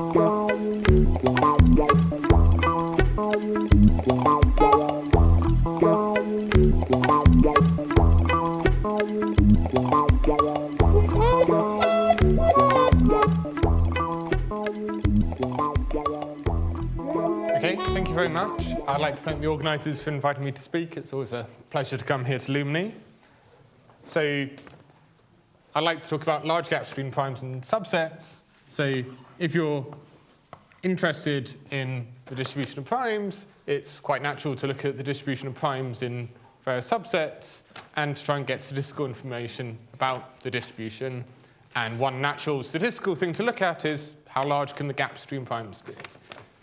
Okay, thank you very much. I'd like to thank the organisers for inviting me to speak. It's always a pleasure to come here to Lumini. So I'd like to talk about large gaps between primes and subsets. So if you're interested in the distribution of primes, it's quite natural to look at the distribution of primes in various subsets and to try and get statistical information about the distribution. And one natural statistical thing to look at is how large can the gaps between primes be?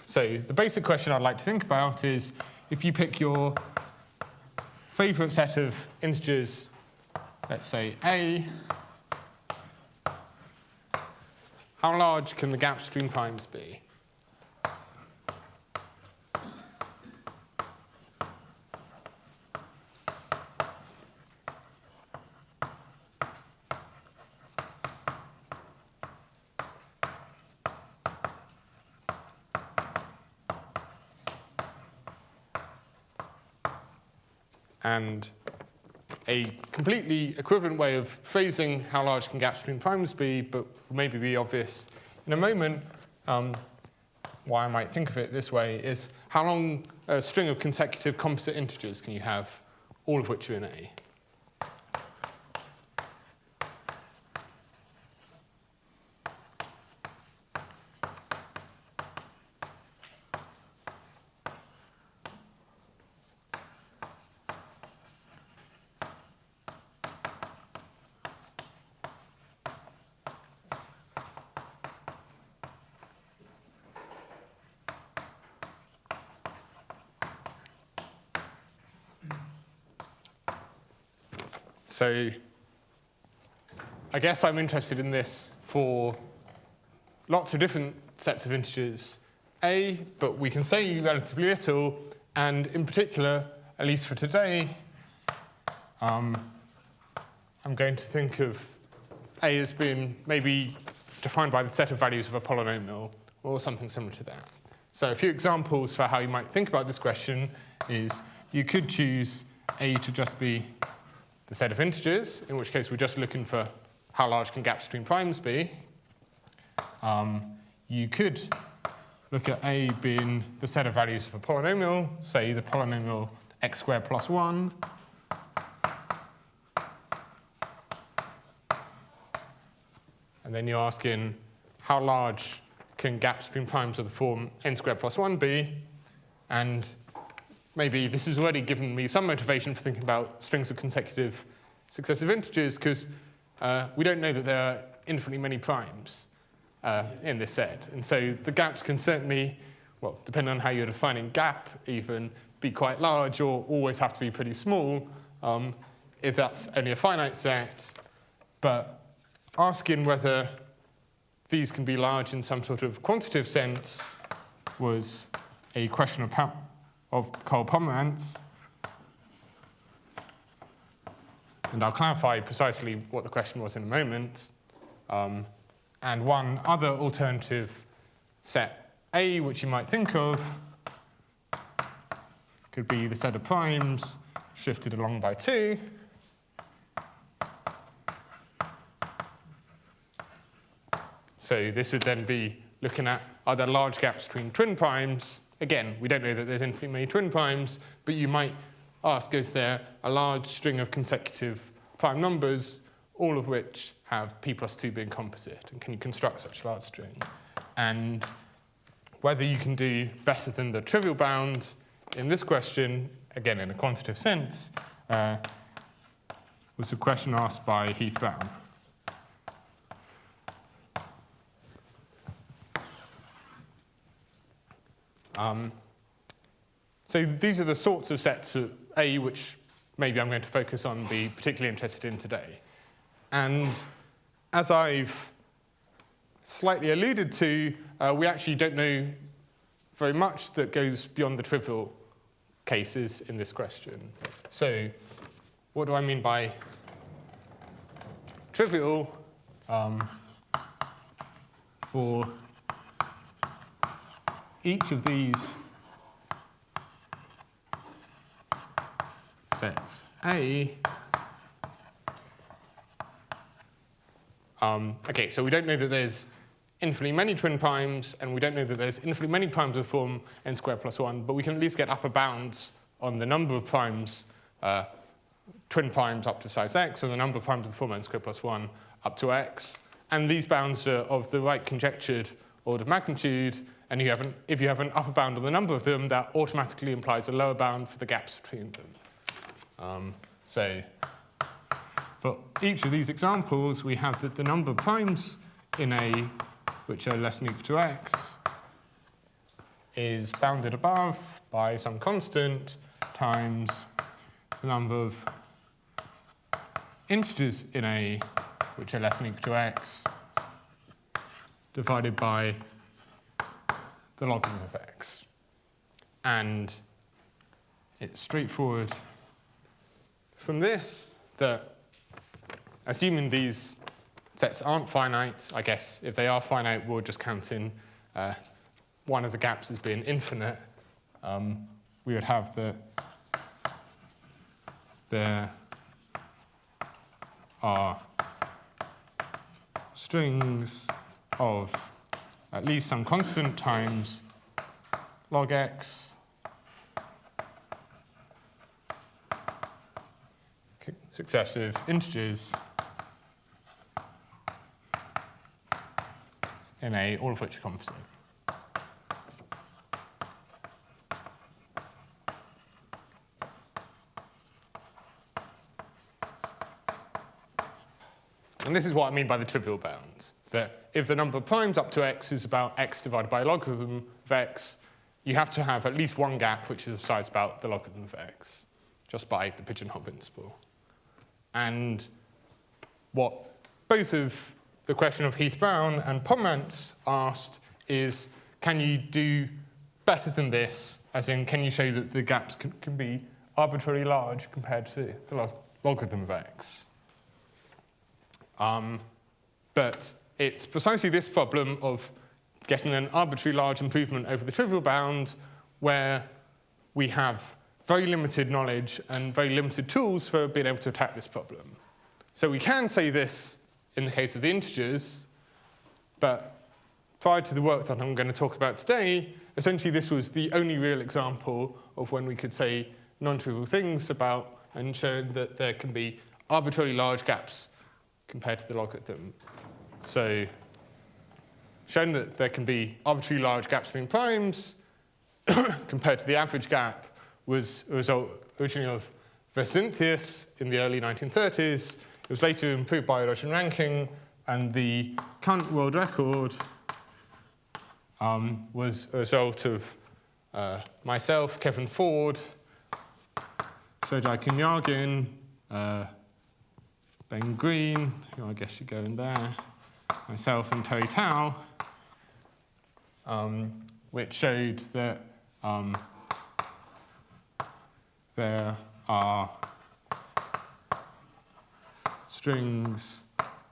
So the basic question I'd like to think about is if you pick your favourite set of integers, let's say A, how large can the gaps between primes be? And a completely equivalent way of phrasing how large can gaps between primes be, but maybe be obvious in a moment, why I might think of it this way, is how long a string of consecutive composite integers can you have, all of which are in A? So I guess I'm interested in this for lots of different sets of integers A, but we can say relatively little, and in particular, at least for today, I'm going to think of A as being maybe defined by the set of values of a polynomial or something similar to that. So a few examples for how you might think about this question is you could choose A to just be the set of integers, in which case we're just looking for how large can gaps between primes be. You could look at A being the set of values of a polynomial, say the polynomial x squared plus 1. And then you're asking how large can gaps between primes of the form n squared plus 1 be? And maybe this has already given me some motivation for thinking about strings of consecutive successive integers, because we don't know that there are infinitely many primes in this set. And so the gaps can certainly, well, depending on how you're defining gap even, be quite large or always have to be pretty small if that's only a finite set. But asking whether these can be large in some sort of quantitative sense was a question of Pomerance. And I'll clarify precisely what the question was in a moment. And one other alternative set A, which you might think of, could be the set of primes shifted along by 2. So this would then be looking at, are there large gaps between twin primes? Again, we don't know that there's infinitely many twin primes, but you might ask, is there a large string of consecutive prime numbers, all of which have p plus 2 being composite? And can you construct such a large string? And whether you can do better than the trivial bound in this question, again in a quantitative sense, was a question asked by Heath Brown. So these are the sorts of sets of A which maybe I'm going to focus on, be particularly interested in today. And as I've slightly alluded to, we actually don't know very much that goes beyond the trivial cases in this question. So what do I mean by trivial? For each of these sets A, okay, so we don't know that there's infinitely many twin primes, and we don't know that there's infinitely many primes of the form n squared plus 1, but we can at least get upper bounds on the number of primes, twin primes up to size x, or the number of primes of the form n squared plus 1 up to x. And these bounds are of the right conjectured order of magnitude, and if you have an upper bound on the number of them, that automatically implies a lower bound for the gaps between them. So for each of these examples, we have that the number of primes in A which are less than or equal to x is bounded above by some constant times the number of integers in A which are less than or equal to x divided by the logarithm of x. And it's straightforward from this that assuming these sets aren't finite, I guess if they are finite, we'll just count in one of the gaps as being infinite. We would have that there are strings of at least some constant times log x successive integers in A, all of which are composite. And this is what I mean by the trivial bounds, that if the number of primes up to x is about x divided by logarithm of x, you have to have at least one gap which is of size about the logarithm of x, just by the pigeonhole principle. And what both of the question of Heath-Brown and Pomerance asked is, can you do better than this? As in, can you show that the gaps can be arbitrarily large compared to the logarithm of x? But it's precisely this problem of getting an arbitrarily large improvement over the trivial bound where we have very limited knowledge and very limited tools for being able to attack this problem. So we can say this in the case of the integers, but prior to the work that I'm going to talk about today, essentially this was the only real example of when we could say non-trivial things about and show that there can be arbitrarily large gaps compared to the logarithm. So showing that there can be arbitrarily large gaps between primes compared to the average gap was a result originally of Vesinthius in the early 1930s. It was later improved by Roger ranking, and the current world record was a result of myself, Kevin Ford, Sergei Konyagin, Ben Green, who I guess should go in there, myself and Terry Tao, which showed that there are strings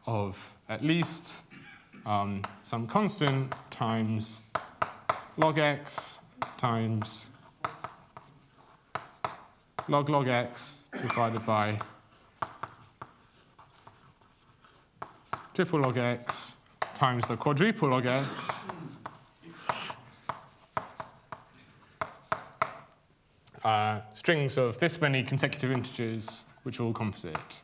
of at least some constant times log x times log x divided by triple log x times the quadruple log x strings of this many consecutive integers which are all composite.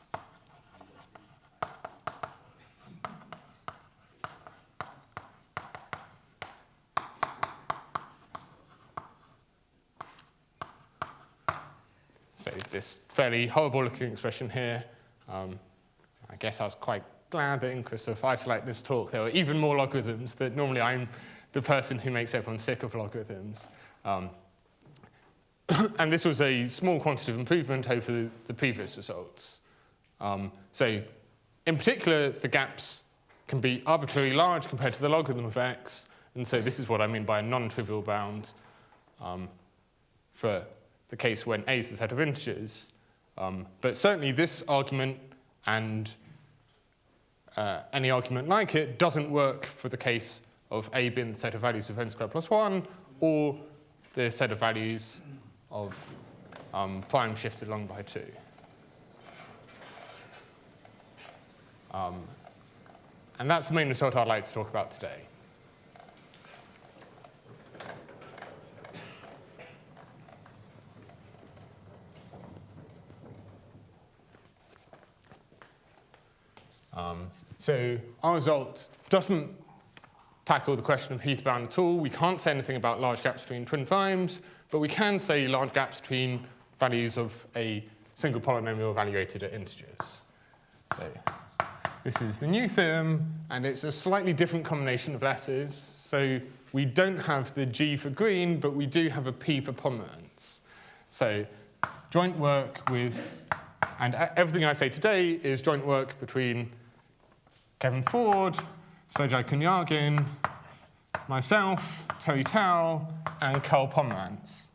So this fairly horrible looking expression here, I guess I was quite glad that in interest of isolate this talk there were even more logarithms, that normally I'm the person who makes everyone sick of logarithms. And this was a small quantitative improvement over the previous results. So in particular, the gaps can be arbitrarily large compared to the logarithm of x, and so this is what I mean by a non-trivial bound for the case when A is the set of integers. But certainly this argument and any argument like it doesn't work for the case of A being the set of values of n squared plus 1, or the set of values of prime shifted along by 2. And that's the main result I'd like to talk about today. So our result doesn't tackle the question of Heath-bound at all. We can't say anything about large gaps between twin primes, but we can say large gaps between values of a single polynomial evaluated at integers. So this is the new theorem, and it's a slightly different combination of letters. So we don't have the G for green, but we do have a P for Pomerance. So joint work with, and everything I say today is joint work between Kevin Ford, Sergei Konyagin, myself, Terry Tao, and Carl Pomerance.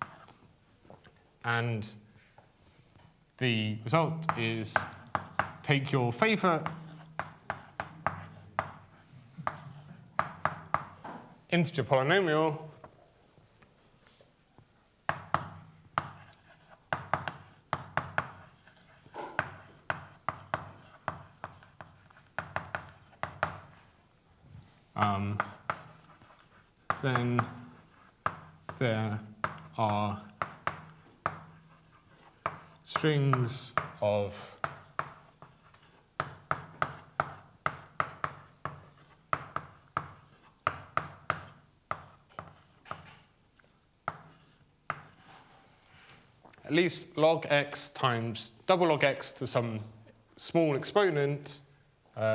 And the result is take your favorite integer polynomial then there are strings of at least log x times double log x to some small exponent,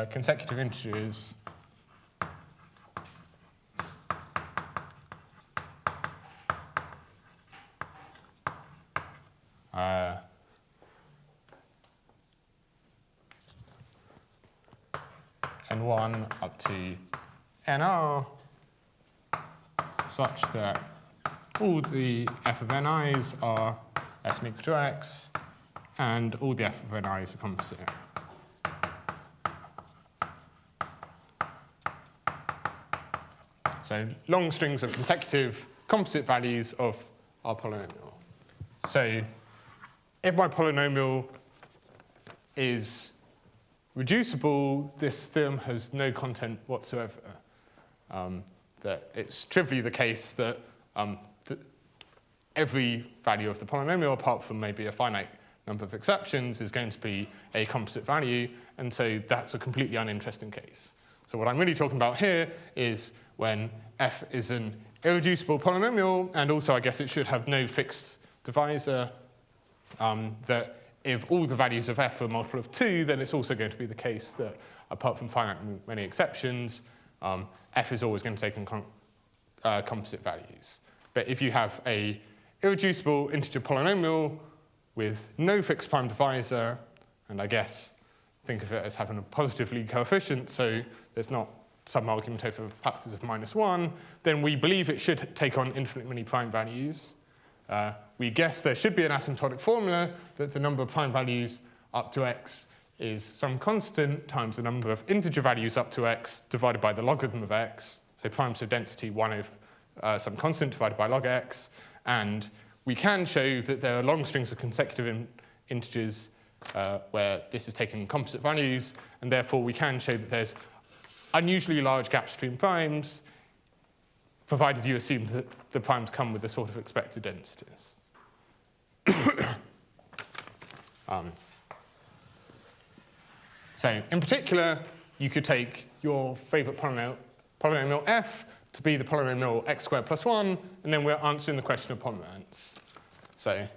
consecutive integers, n1 up to nr, such that all the f of ni's are less than equal to x, and all the f of ni's are composite. So long strings of consecutive composite values of our polynomial. So if my polynomial is reducible, this theorem has no content whatsoever. That it's trivially the case that every value of the polynomial, apart from maybe a finite number of exceptions, is going to be a composite value, and so that's a completely uninteresting case. So what I'm really talking about here is when f is an irreducible polynomial, and also I guess it should have no fixed divisor, that if all the values of f are a multiple of 2, then it's also going to be the case that, apart from finite many exceptions, f is always going to take in composite values. But if you have a irreducible integer polynomial with no fixed prime divisor, and I guess think of it as having a positive lead coefficient, so there's not some argument over factors of -1, then we believe it should take on infinite many prime values. We guess there should be an asymptotic formula that the number of prime values up to x is some constant times the number of integer values up to x divided by the logarithm of x. So primes of density 1 over some constant divided by log x. And we can show that there are long strings of consecutive integers where this is taking composite values, and therefore we can show that there's unusually large gaps between primes, provided you assume that the primes come with the sort of expected densities. So in particular, you could take your favorite polynomial f to be the polynomial x squared plus 1, and then we're answering the question of Pomerance. So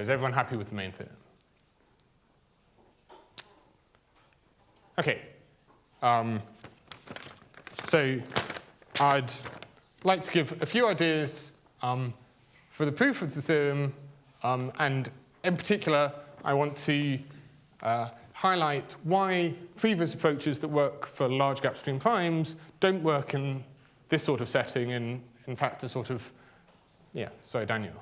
is everyone happy with the main theorem? Okay. So I'd like to give a few ideas for the proof of the theorem, and in particular, I want to highlight why previous approaches that work for large gap stream primes don't work in this sort of setting, and in fact a sort of, yeah, sorry, Daniel.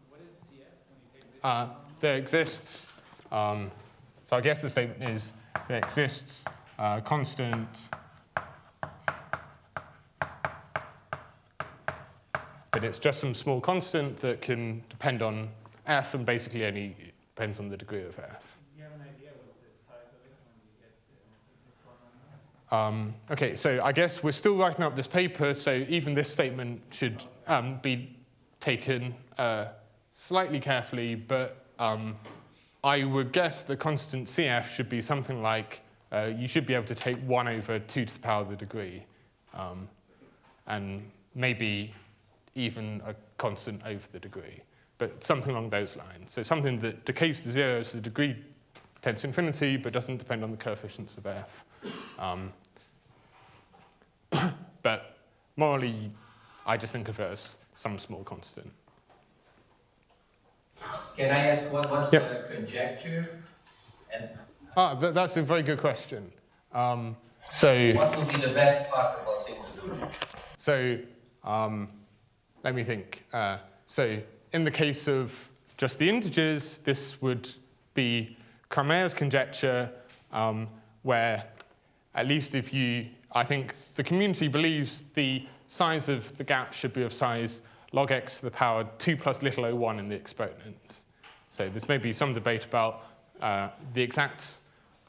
What is CF when you take this? There exists, so I guess the statement is there exists constant, but it's just some small constant that can depend on f and basically only depends on the degree of f. Do you have an idea what the size of it when you get this polynomial? Okay, so I guess we're still writing up this paper, so even this statement should be taken slightly carefully, but I would guess the constant CF should be something like, you should be able to take 1 over 2 to the power of the degree, and maybe even a constant over the degree, but something along those lines. So something that decays to 0 so the degree tends to infinity, but doesn't depend on the coefficients of f. But morally, I just think of it as some small constant. Can I ask what's the conjecture? And That's a very good question. So what would be the best possible thing to do? So let me think. So in the case of just the integers, this would be Cramer's conjecture, where at least if I think the community believes the size of the gap should be of size log x to the power 2 plus little o1 in the exponent. So there's maybe some debate about the exact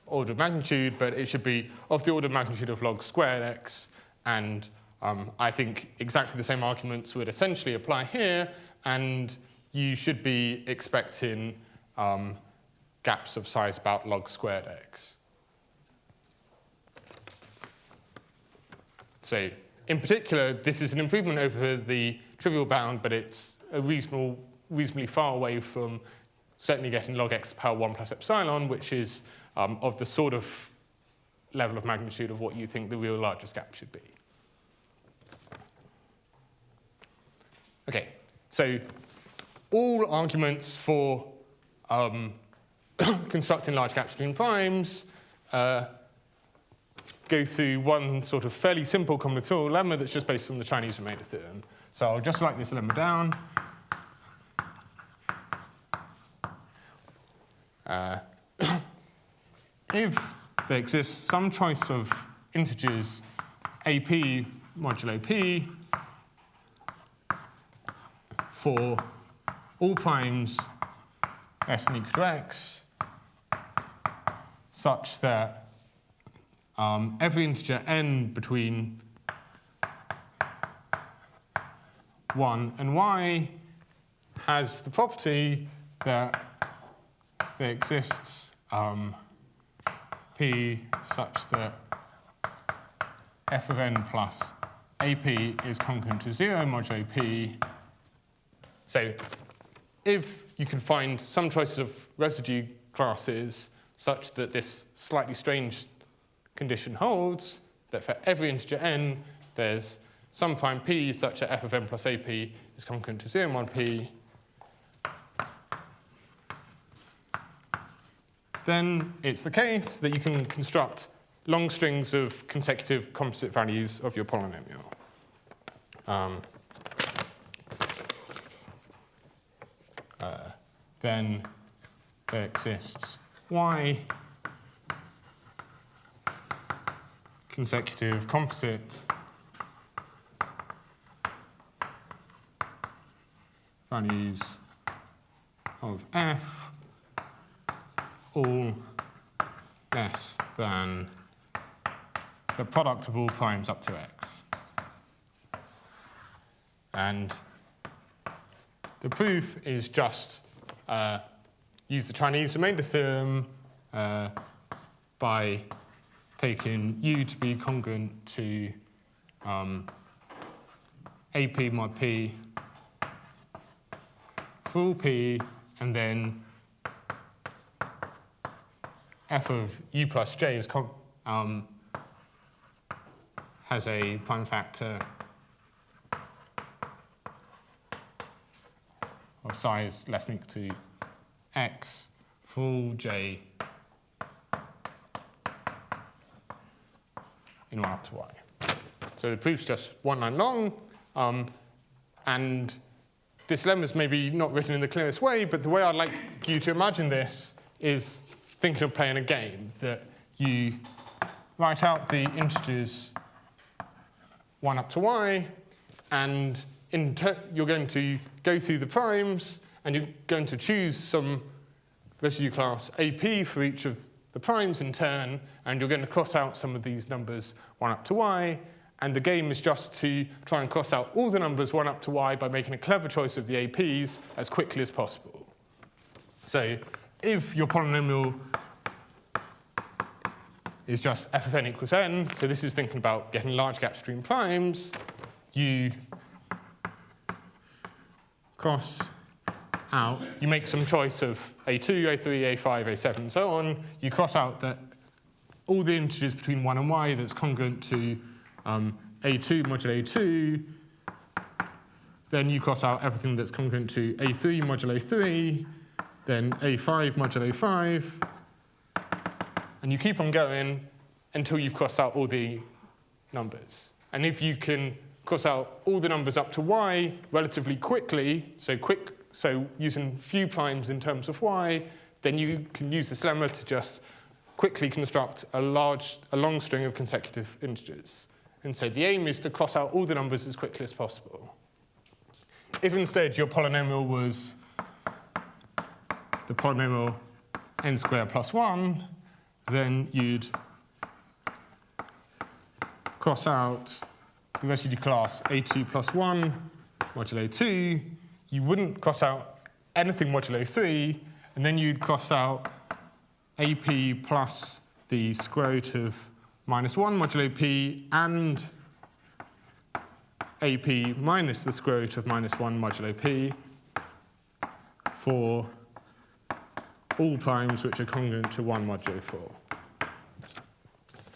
order of magnitude, but it should be of the order of magnitude of log squared x, and I think exactly the same arguments would essentially apply here, and you should be expecting gaps of size about log squared x. So in particular, this is an improvement over the trivial bound, but it's a reasonably far away from certainly getting log x to the power 1 plus epsilon, which is of the sort of level of magnitude of what you think the real largest gap should be. Okay, so all arguments for constructing large gap stream primes go through one sort of fairly simple combinatorial lemma that's just based on the Chinese remainder theorem. So I'll just write this lemma down. If there exists some choice of integers AP modulo P for all primes s n equal to x, such that every integer n between 1 and y has the property that there exists P such that f of n plus AP is congruent to 0 modulo P. So if you can find some choices of residue classes such that this slightly strange condition holds, that for every integer n, there's some prime p such that f of n plus AP is congruent to 0 mod p, then it's the case that you can construct long strings of consecutive composite values of your polynomial. Then there exists y consecutive composite values of f all less than the product of all primes up to x. And the proof is just use the Chinese remainder theorem by taking u to be congruent to AP mod p for all p, and then f of u plus j is has a prime factor of size less than or equal to x for all j in 1 up to y. So the proof's just one line long, and this lemma is maybe not written in the clearest way, but the way I'd like you to imagine this is thinking of playing a game, that you write out the integers 1 up to y, and you're going to go through the primes, and you're going to choose some residue class AP for each of the primes in turn, and you're going to cross out some of these numbers 1 up to y, and the game is just to try and cross out all the numbers 1 up to y by making a clever choice of the APs as quickly as possible. So if your polynomial is just f of n equals n, so this is thinking about getting large gaps between primes, you cross out, you make some choice of a2, a3, a5, a7, and so on. You cross out that all the integers between 1 and y that's congruent to a2 modulo a2, then you cross out everything that's congruent to a3 modulo 3, then a5 modulo 5, and you keep on going until you've crossed out all the numbers. And if you can cross out all the numbers up to y relatively quickly, so using few primes in terms of y, then you can use this lemma to just quickly construct a long string of consecutive integers. And so the aim is to cross out all the numbers as quickly as possible. If instead your polynomial was the polynomial n squared plus 1, then you'd cross out the residue class a2 plus 1 modulo 2. You wouldn't cross out anything modulo 3, and then you'd cross out AP plus the square root of minus 1 modulo p and AP minus the square root of minus 1 modulo p for all primes which are congruent to 1 modulo 4.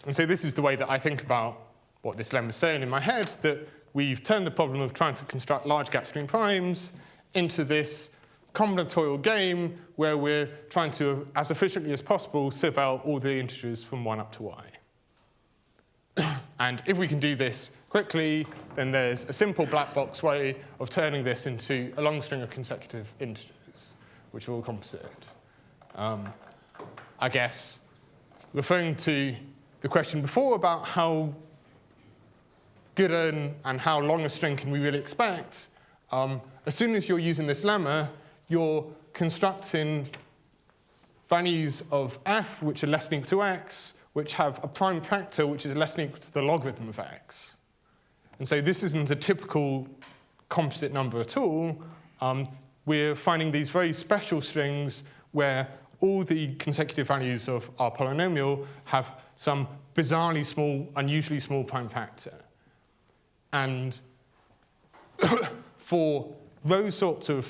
And so this is the way that I think about what this lemma is saying in my head, that we've turned the problem of trying to construct large gaps between primes into this combinatorial game where we're trying to, as efficiently as possible, sieve out all the integers from 1 up to y. And if we can do this quickly, then there's a simple black box way of turning this into a long string of consecutive integers, which are all composite. I guess, referring to the question before about how good and how long a string can we really expect, as soon as you're using this lemma, you're constructing values of f which are less than equal to x, which have a prime factor which is less than equal to the logarithm of x. And so this isn't a typical composite number at all. We're finding these very special strings where all the consecutive values of our polynomial have some bizarrely small, unusually small prime factor. And for those sorts of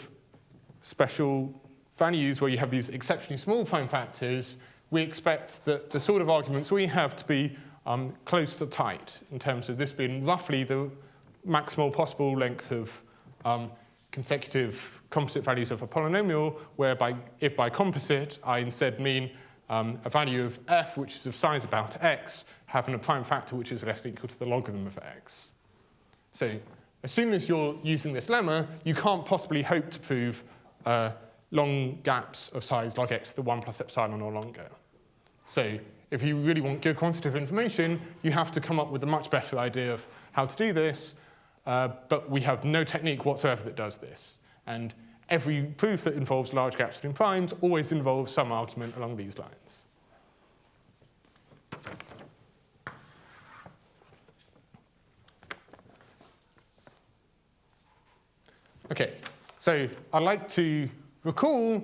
special values where you have these exceptionally small prime factors, we expect that the sort of arguments we have to be close to tight in terms of this being roughly the maximal possible length of consecutive composite values of a polynomial, whereby if by composite I instead mean a value of f which is of size about x having a prime factor which is less than equal to the logarithm of x. So as soon as you're using this lemma, you can't possibly hope to prove long gaps of size log x to the 1 plus epsilon or longer. So if you really want good quantitative information, you have to come up with a much better idea of how to do this, but we have no technique whatsoever that does this. And every proof that involves large gaps between primes always involves some argument along these lines. Okay, so I'd like to recall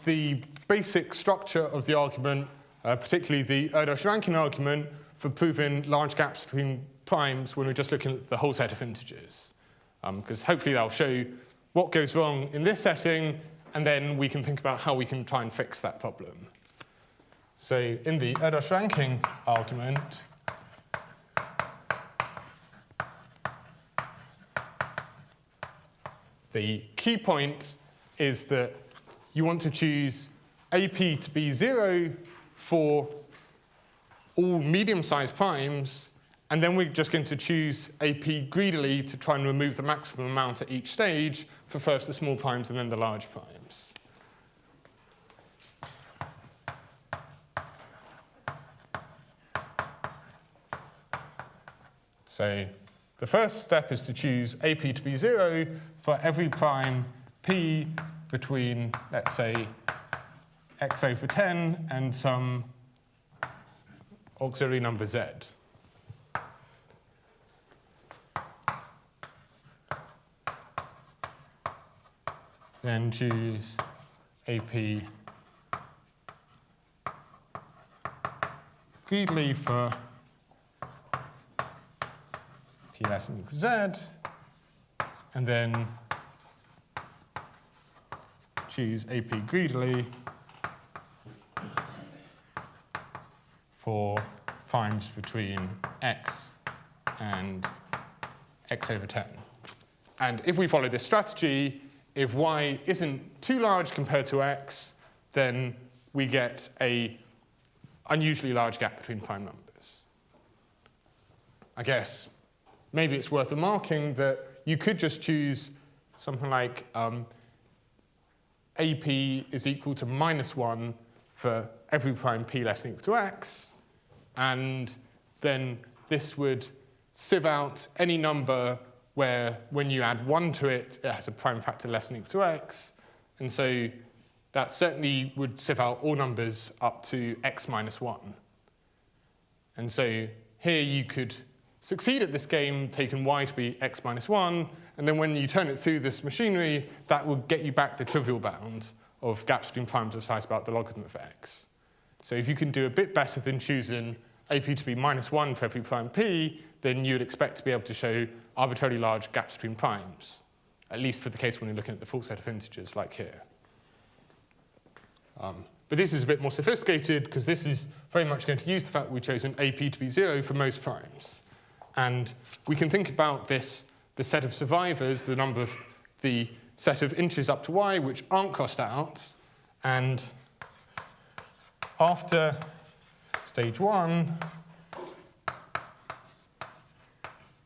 the basic structure of the argument, particularly the Erdős-Rankin argument for proving large gaps between primes when we're just looking at the whole set of integers. Because hopefully that'll show you what goes wrong in this setting, and then we can think about how we can try and fix that problem. So in the Erdős-Rankin argument, the key point is that you want to choose AP to be 0 for all medium-sized primes, and then we're just going to choose AP greedily to try and remove the maximum amount at each stage for first the small primes and then the large primes. So the first step is to choose AP to be 0 for every prime P between, let's say, x over 10 and some auxiliary number z. Then choose AP greedily for P less than equal to z, and then choose AP greedily for primes between x and x over 10. And if we follow this strategy, if y isn't too large compared to x, then we get an unusually large gap between prime numbers. I guess maybe it's worth remarking that you could just choose something like AP is equal to -1 for every prime P less than or equal to x, and then this would sieve out any number where when you add 1 to it, it has a prime factor less than or equal to x, and so that certainly would sieve out all numbers up to x minus 1. And so here you could succeed at this game, taking y to be x minus 1, and then when you turn it through this machinery, that will get you back the trivial bound of gaps between primes of size about the logarithm of x. So if you can do a bit better than choosing AP to be -1 for every prime p, then you'd expect to be able to show arbitrarily large gaps between primes, at least for the case when you're looking at the full set of integers like here. But this is a bit more sophisticated because this is very much going to use the fact we've chosen AP to be 0 for most primes. And we can think about this, the set of survivors, the set of integers up to y which aren't crossed out, and after stage 1,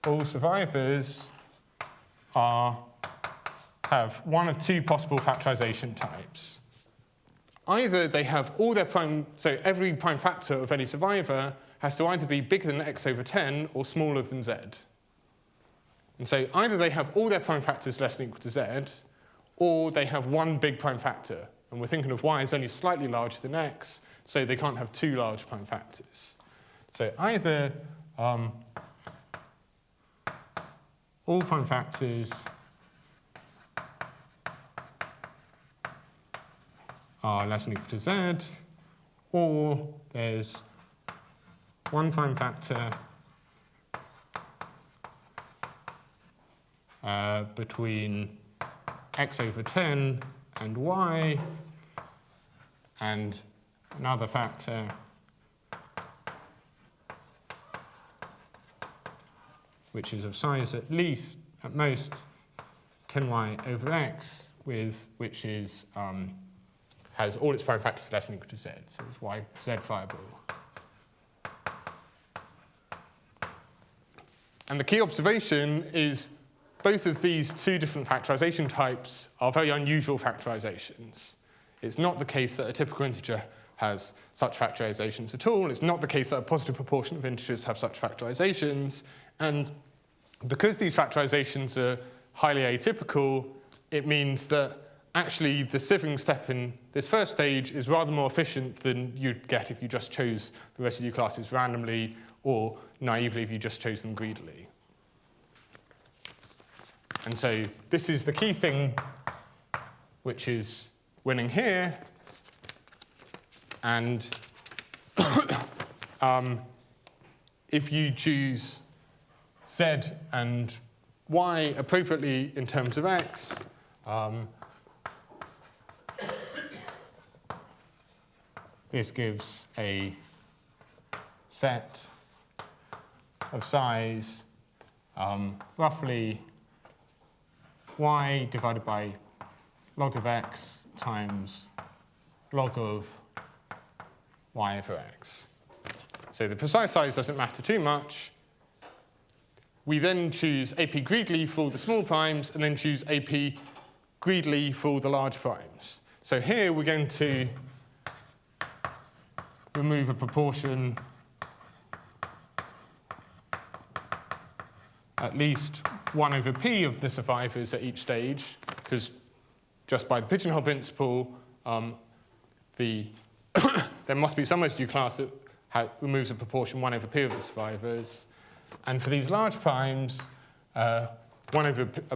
all survivors have one of two possible factorization types. Either they have all their prime, so every prime factor of any survivor has to either be bigger than x over 10 or smaller than z. And so either they have all their prime factors less than or equal to z, or they have one big prime factor. And we're thinking of y as only slightly larger than x, so they can't have two large prime factors. So either all prime factors are less than or equal to z, or there's one prime factor between x over 10 and y, and another factor which is of size at least, at most, 10y over x, which is has all its prime factors less than or equal to z, so it's y z viable. And the key observation is both of these two different factorization types are very unusual factorizations. It's not the case that a typical integer has such factorizations at all. It's not the case that a positive proportion of integers have such factorizations. And because these factorizations are highly atypical, it means that actually the sieving step in this first stage is rather more efficient than you'd get if you just chose the residue classes randomly or naively if you just chose them greedily. And so this is the key thing which is winning here. And if you choose z and y appropriately in terms of x, this gives a set of size roughly y divided by log of x times log of y over x. So the precise size doesn't matter too much. We then choose AP greedily for all the small primes, and then choose AP greedily for all the large primes. So here we're going to remove a proportion at least 1 over p of the survivors at each stage, because just by the pigeonhole principle, there must be some residue class that removes a proportion 1 over p of the survivors. And for these large primes, a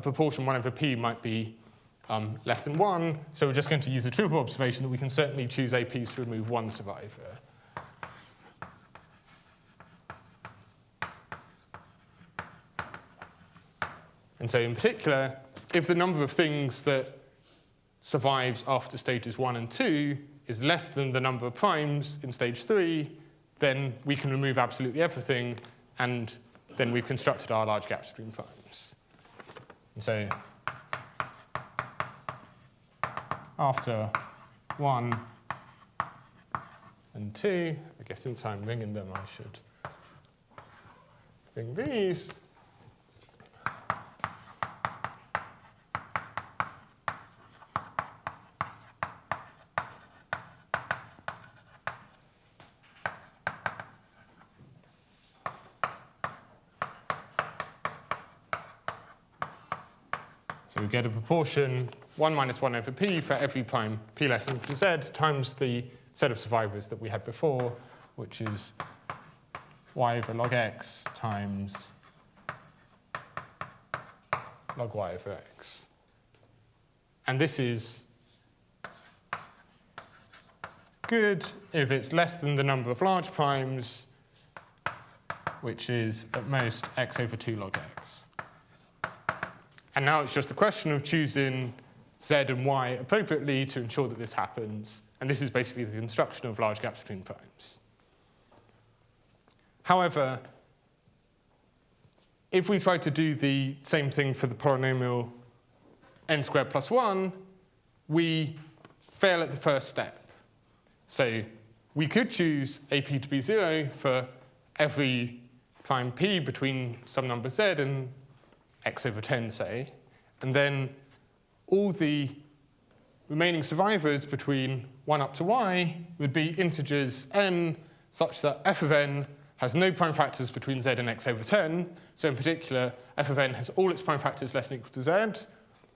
proportion 1 over p might be less than 1, so we're just going to use a trivial observation that we can certainly choose APs to remove 1 survivor. And so in particular, if the number of things that survives after stages 1 and 2 is less than the number of primes in stage 3, then we can remove absolutely everything, and then we've constructed our large gap stream primes. And so after 1 and 2, I guess since I'm ringing them, I should ring these. So we get a proportion 1 minus 1 over p for every prime p less than equal to z times the set of survivors that we had before, which is y over log x times log y over x. And this is good if it's less than the number of large primes, which is at most x over 2 log x. And now it's just a question of choosing z and y appropriately to ensure that this happens. And this is basically the construction of large gap stream primes. However, if we try to do the same thing for the polynomial n squared plus 1, we fail at the first step. So we could choose AP to be 0 for every prime p between some number z and x over 10, say, and then all the remaining survivors between 1 up to y would be integers n such that f of n has no prime factors between z and x over 10. So in particular, f of n has all its prime factors less than equal to z,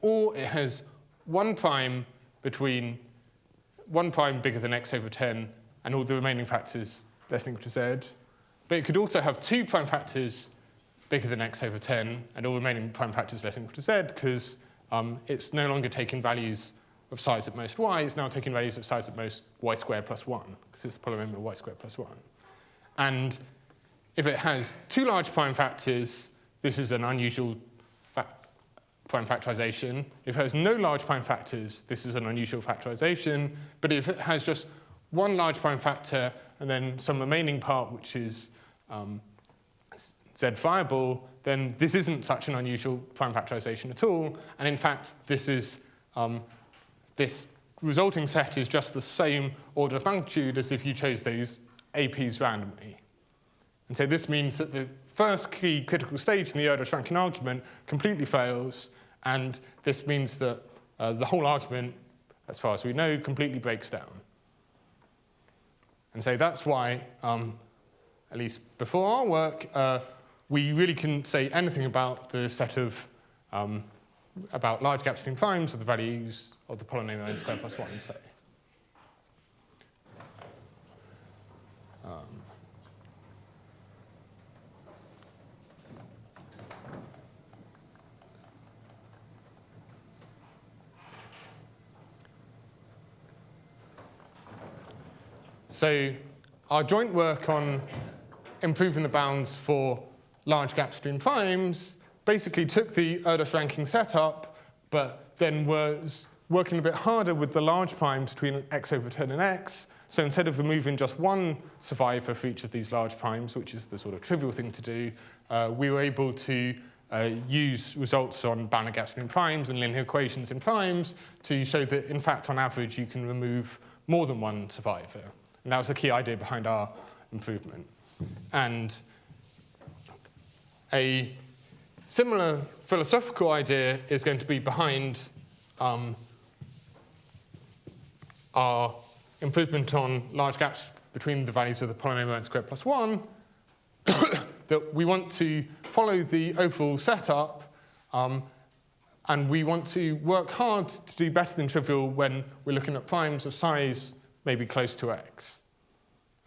or it has 1 prime bigger than x over 10 and all the remaining factors less than equal to z. But it could also have 2 prime factors bigger than x over 10 and all remaining prime factors less than equal to z, because it's no longer taking values of size at most y, it's now taking values of size at most y squared plus 1, because it's the polynomial y squared plus 1. And if it has 2 large prime factors, this is an unusual prime factorization. If it has no large prime factors, this is an unusual factorization. But if it has just 1 large prime factor and then some remaining part which is z viable, then this isn't such an unusual prime factorization at all. And in fact, this resulting set is just the same order of magnitude as if you chose those APs randomly. And so this means that the first key critical stage in the Erdős-Rankin argument completely fails, and this means that the whole argument, as far as we know, completely breaks down. And so that's why, at least before our work, we really couldn't say anything about the set of about large gap stream primes or the values of the polynomial n squared plus 1, say. So our joint work on improving the bounds for large gap stream primes basically took the Erdős-Rankin setup, but then was working a bit harder with the large primes between x over 10 and x. So instead of removing just 1 survivor for each of these large primes, which is the sort of trivial thing to do, we were able to use results on bounded gaps between primes and linear equations in primes to show that, in fact, on average, you can remove more than one survivor. And that was the key idea behind our improvement. And a similar philosophical idea is going to be behind our improvement on large gaps between the values of the polynomial n squared plus 1, that we want to follow the overall setup, and we want to work hard to do better than trivial when we're looking at primes of size maybe close to x.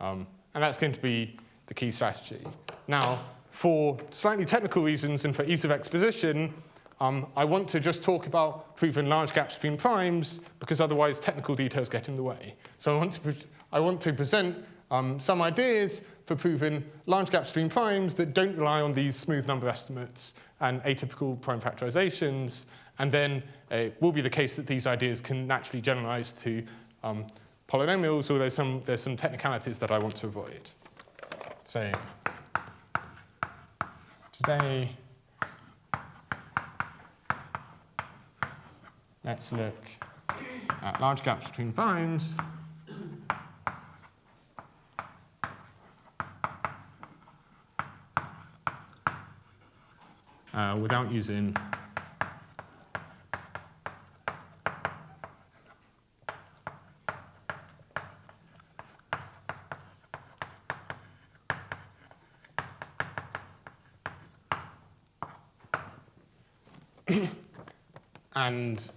And that's going to be the key strategy. Now, for slightly technical reasons and for ease of exposition, I want to just talk about proving large gaps between primes, because otherwise technical details get in the way. So I want to present some ideas for proving large gaps between primes that don't rely on these smooth number estimates and atypical prime factorizations. And then it will be the case that these ideas can naturally generalize to polynomials, although there's some technicalities that I want to avoid. So today, let's look at large gaps between primes. Without using and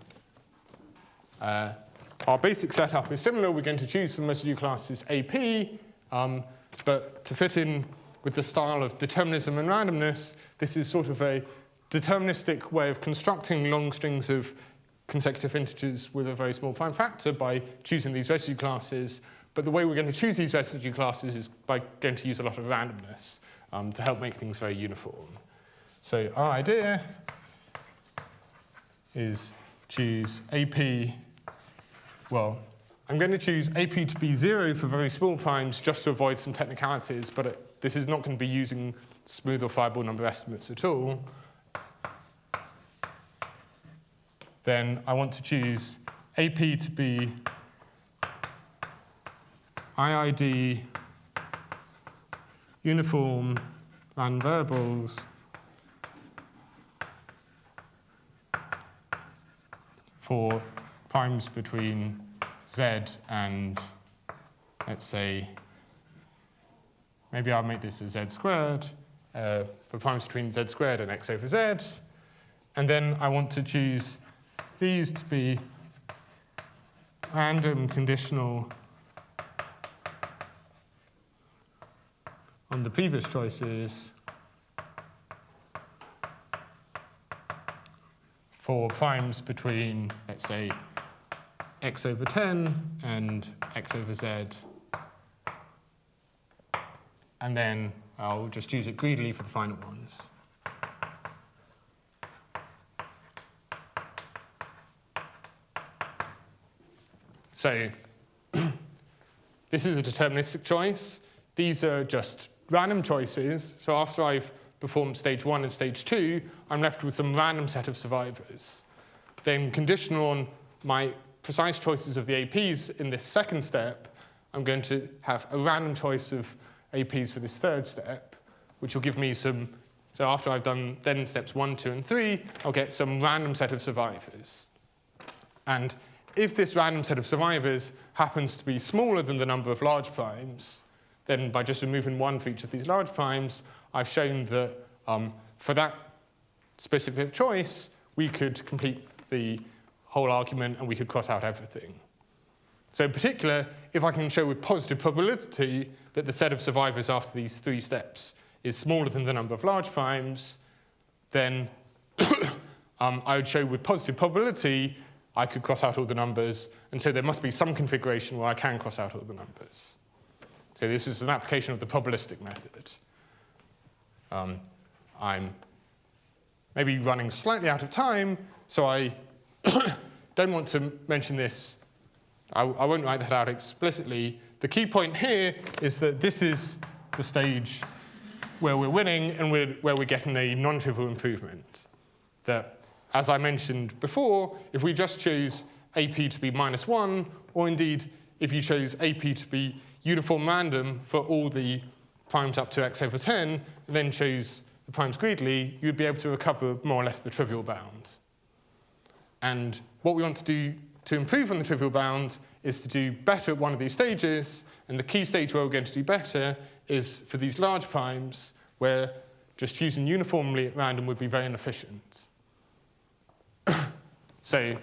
our basic setup is similar. We're going to choose some residue classes AP, but to fit in with the style of determinism and randomness, this is sort of a deterministic way of constructing long strings of consecutive integers with a very small prime factor by choosing these residue classes. But the way we're going to choose these residue classes is by going to use a lot of randomness to help make things very uniform. So our idea is choose AP. Well, I'm going to choose AP to be 0 for very small primes just to avoid some technicalities, but this is not going to be using smooth or fireball number estimates at all. Then I want to choose AP to be IID uniform random variables for primes between z and, let's say, maybe I'll make this a z squared, for primes between z squared and x over z. And then I want to choose these to be random conditional on the previous choices for primes between, let's say, x over 10 and x over z. And then I'll just use it greedily for the final ones. So this is a deterministic choice. These are just random choices. So after I've performed stage 1 and stage 2, I'm left with some random set of survivors. Then conditional on my precise choices of the APs in this second step, I'm going to have a random choice of APs for this third step, which will give me some, so after I've done then steps 1, 2, and 3, I'll get some random set of survivors. And if this random set of survivors happens to be smaller than the number of large primes, then by just removing 1 for each of these large primes, I've shown that for that specific choice, we could complete the whole argument and we could cross out everything. So in particular, if I can show with positive probability that the set of survivors after these 3 steps is smaller than the number of large primes, then I would show with positive probability I could cross out all the numbers, and so there must be some configuration where I can cross out all the numbers. So this is an application of the probabilistic method. I'm maybe running slightly out of time, so I don't want to mention this. I won't write that out explicitly. The key point here is that this is the stage where we're winning and where we're getting a non-trivial improvement. That, as I mentioned before, if we just choose AP to be -1, or indeed if you chose AP to be uniform random for all the primes up to x/10, and then chose the primes greedily, you'd be able to recover more or less the trivial bound. And what we want to do to improve on the trivial bound is to do better at one of these stages, and the key stage where we're going to do better is for these large primes, where just choosing uniformly at random would be very inefficient. So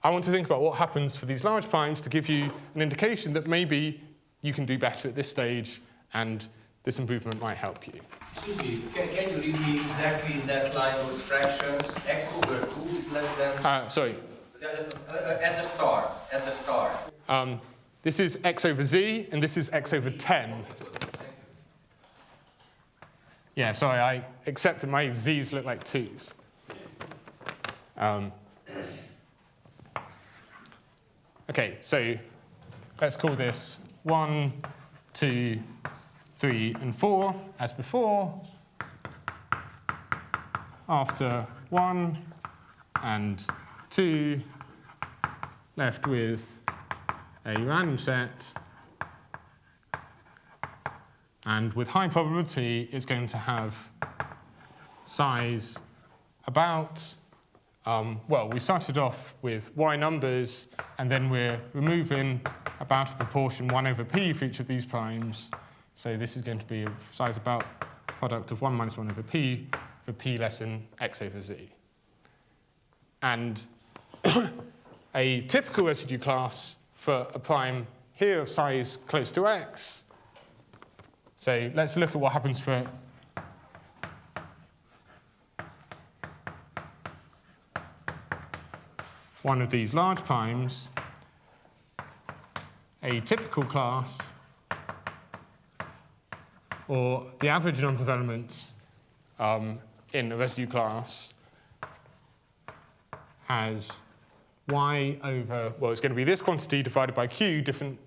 I want to think about what happens for these large primes to give you an indication that maybe you can do better at this stage, and this improvement might help you. Excuse me, can you read me exactly in that line those fractions? X/2 is less than... Sorry. At the start. This is x/z, and this is x/10. Yeah, sorry, I accept that my z's look like 2's. Okay, so let's call this 1, 2, 3, and 4, as before. After 1 and 2, left with a random set, and with high probability, it's going to have size about, well, we started off with y numbers, and then we're removing about a proportion 1/p for each of these primes. So this is going to be a size about product of 1 minus 1/p for p less than x/z. And a typical residue class for a prime here of size close to x. So let's look at what happens for one of these large primes. A typical class, or the average number of elements in a residue class, has y over, well, it's going to be this quantity divided by q different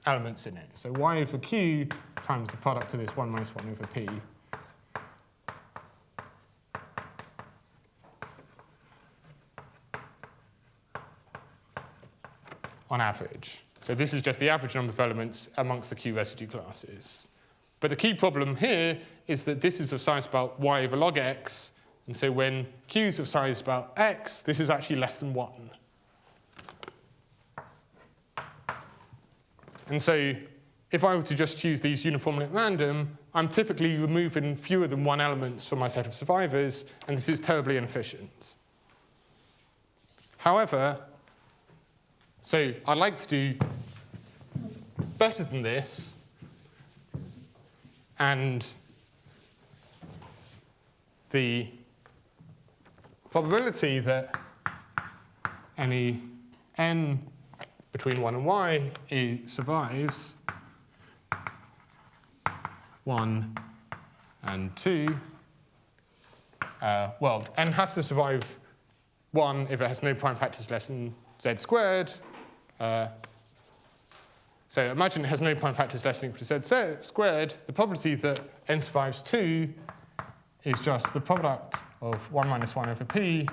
elements in it. So y over q times the product of this 1 minus 1/p. On average. So this is just the average number of elements amongst the q residue classes. But the key problem here is that this is of size about y over log x, and so when q is of size about x, this is actually less than 1. And so if I were to just choose these uniformly at random, I'm typically removing fewer than 1 elements from my set of survivors, and this is terribly inefficient. However, so I'd like to do better than this, and the probability that any n between 1 and y survives 1 and 2, well, n has to survive 1 if it has no prime factors less than z squared. So imagine it has no prime factors less than or equal to z squared. The probability that n survives 2 is just the product of 1 minus 1/p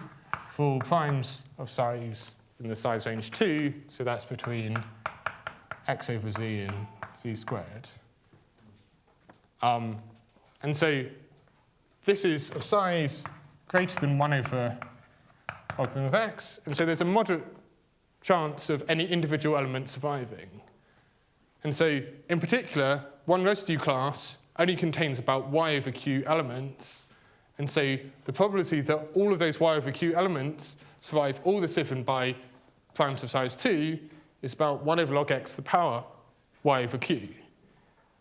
for all primes of size in the size range 2. So that's between x/z and z squared. And so this is of size greater than 1 over logarithm of x. And so there's a moderate chance of any individual element surviving. And so, in particular, one residue class only contains about y over q elements. And so the probability that all of those y over q elements survive all this given by primes of size 2 is about 1 over log x to the power y over q.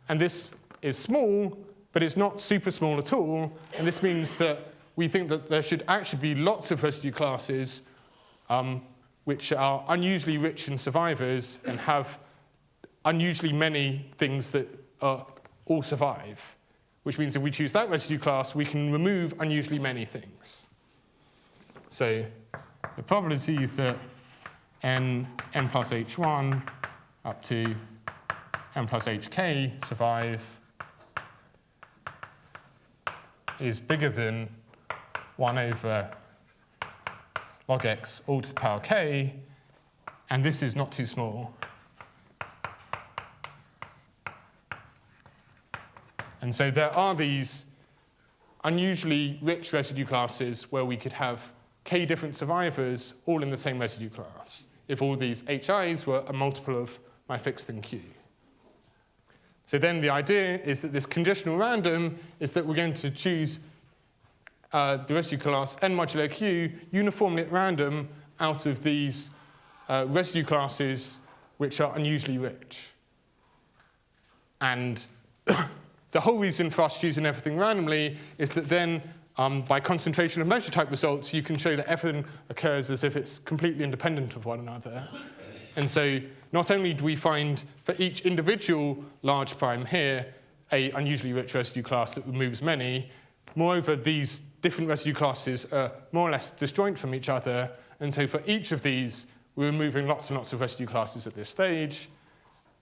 And this is small, but it's not super small at all. And this means that we think that there should actually be lots of residue classes which are unusually rich in survivors and have unusually many things that all survive, which means if we choose that residue class, we can remove unusually many things. So the probability that n plus h1 up to n plus hk survive is bigger than 1 over log x all to the power k, and this is not too small. And so there are these unusually rich residue classes where we could have k different survivors all in the same residue class if all these HIs were a multiple of my fixed thing q. So then the idea is that this conditional random is that we're going to choose the residue class n modulo q uniformly at random out of these residue classes which are unusually rich. And the whole reason for us choosing everything randomly is that then by concentration of measure type results, you can show that everything occurs as if it's completely independent of one another. And so not only do we find for each individual large prime here a unusually rich residue class that removes many, moreover, these different residue classes are more or less disjoint from each other. And so for each of these, we're removing lots and lots of residue classes at this stage.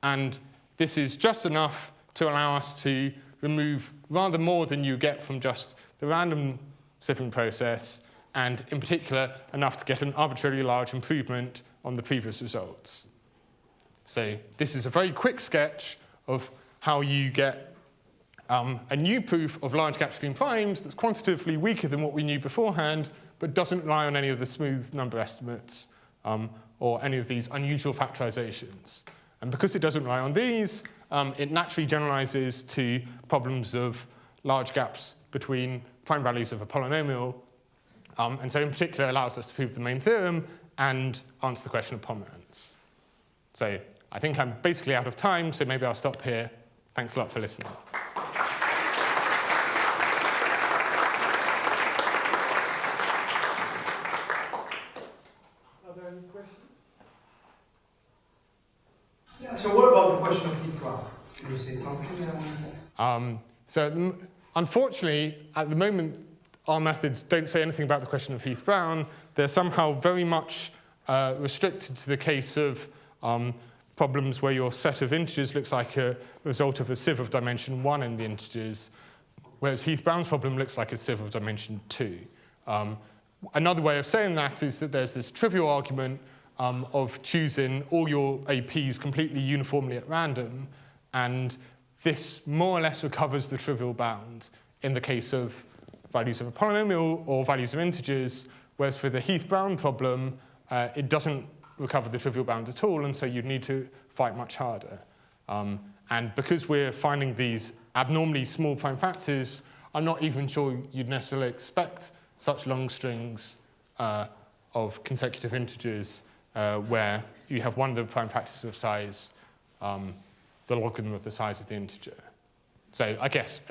And this is just enough to allow us to remove rather more than you get from just the random sifting process, and in particular, enough to get an arbitrarily large improvement on the previous results. So this is a very quick sketch of how you get a new proof of large gap stream primes that's quantitatively weaker than what we knew beforehand, but doesn't rely on any of the smooth number estimates or any of these unusual factorizations. And because it doesn't rely on these, it naturally generalizes to problems of large gaps between prime values of a polynomial, and so in particular allows us to prove the main theorem and answer the question of Pomerance. So I think I'm basically out of time, so maybe I'll stop here. Thanks a lot for listening. Are there any questions? Yeah, so what about the question of heat graph? Can you say something? Unfortunately, at the moment, our methods don't say anything about the question of Heath-Brown. They're somehow very much restricted to the case of problems where your set of integers looks like a result of a sieve of dimension 1 in the integers, whereas Heath-Brown's problem looks like a sieve of dimension 2. Another way of saying that is that there's this trivial argument of choosing all your APs completely uniformly at random, and this more or less recovers the trivial bound in the case of values of a polynomial or values of integers, whereas for the Heath-Brown problem, it doesn't recover the trivial bound at all, and so you'd need to fight much harder. And because we're finding these abnormally small prime factors, I'm not even sure you'd necessarily expect such long strings of consecutive integers where you have one of the prime factors of size the logarithm of the size of the integer. So I guess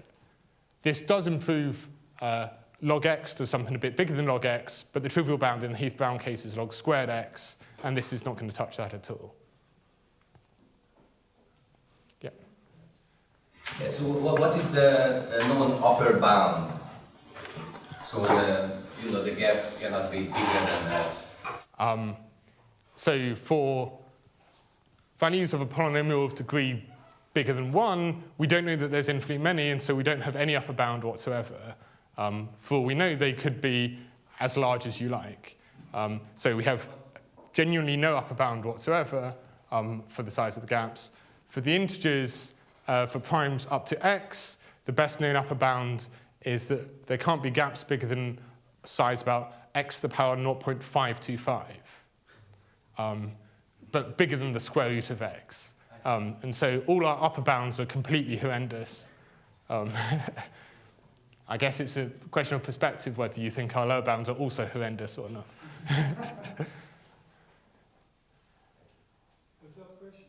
this does improve log x to something a bit bigger than log x, but the trivial bound in the Heath-Brown case is log squared x, and this is not going to touch that at all. Yeah. Yeah, so what is the known upper bound? So the gap cannot be bigger than that. So for values of a polynomial of degree bigger than 1, we don't know that there's infinitely many, and so we don't have any upper bound whatsoever. For all we know, they could be as large as you like. So we have genuinely no upper bound whatsoever for the size of the gaps. For the integers, for primes up to x, the best known upper bound is that there can't be gaps bigger than size about x to the power 0.525. But bigger than the square root of x. And so all our upper bounds are completely horrendous. I guess it's a question of perspective whether you think our lower bounds are also horrendous or not. Is that a question?